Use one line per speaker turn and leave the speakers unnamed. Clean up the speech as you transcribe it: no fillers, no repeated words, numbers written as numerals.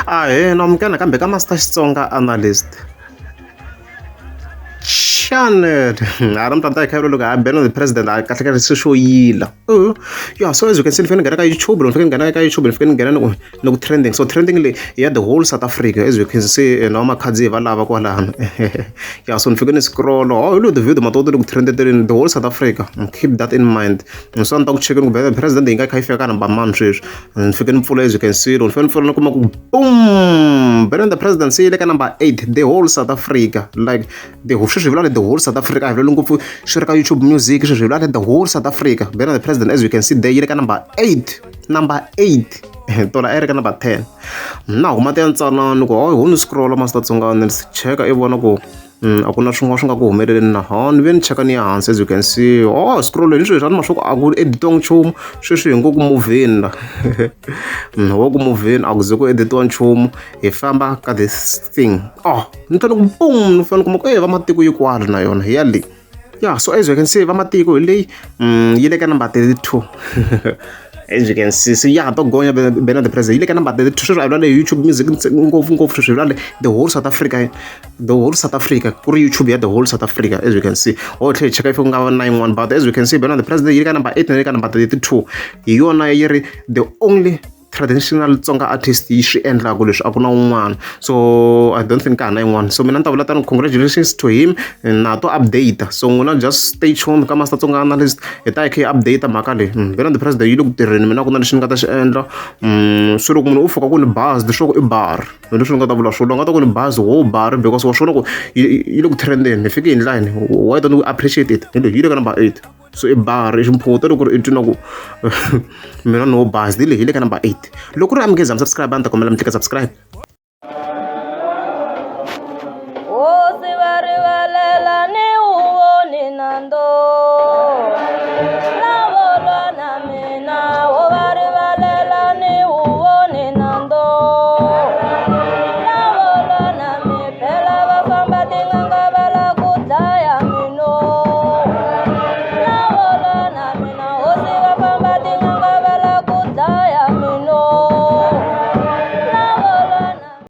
Namkana kambe ka Master Xitsonga analyst. Channel. I'm not like I've been on the president. I can't get show yila. Oh, yeah. So as you can see, if you can get YouTube, if you can get YouTube, if you can get no trending. So trendingly, yeah, the whole South Africa, as you can see, no makadzi valava kwala. Yeah. So if you can scroll, oh, look the video, matodo look trended in the whole South Africa. Keep that in mind. So I'm talking checking the president. Inga kai fika na bamanchish. And if you can follow, as you can see, don't follow. Boom. But then the presidency, like number 8, the whole South Africa, like the whole. The whole South Africa. I've learned to share YouTube music. The whole South Africa. Then the president, as you can see, there is number 8. Number 8. Tola area number 10. Now, matenza na nuko. Oh, scroll master tsonga and check everyone go. Akuna swin'wana ku humelela han veni cheka ni hansi as you can see scroll ni swilo swa mashoko a ku editong nchumu sweswi hi ngo ku moveni la wo ku moveni a ku ze ku editiwa nchumu hi famba ka this thing ni tani ku boom ni fana kuma ku va matiko yikwala na yona hi yale yeah so as you can see va matiko hi leyi yi le ka number 32 as you can see, so yeah, don't go on the president. You can about the YouTube music, go the whole South Africa, YouTube, the whole South Africa, as you can see. Or check if you have 9-1, but as you can see, the president, you can about 8 and you can about 32. You and I are the only traditional Tsonga artist ishi endla kulish akuna un'wana so I don't think kana yin'wana so mina ntavula tani congratulations to him na to update so nguna just stay tuned ka Master Tsonga analyst eta hi update mhaka leyi bena the president yi le ku tirheni mina ku na lexi ni nga ta xi endla swi loko munhu u foka ku ni buzz leswaku i bar leswi ni nga ta vula swona nga ta ku ni buzz wo bar because wa swona ku yi le ku trendeni ni fike in line why don't we appreciate it yi le ka number 8 so a bar is important loko i twina ku mina no buzz dile hi le ka number 8 loko ri amukeza subscribe anta kombela mi tika subscribe
o se va rivalela ni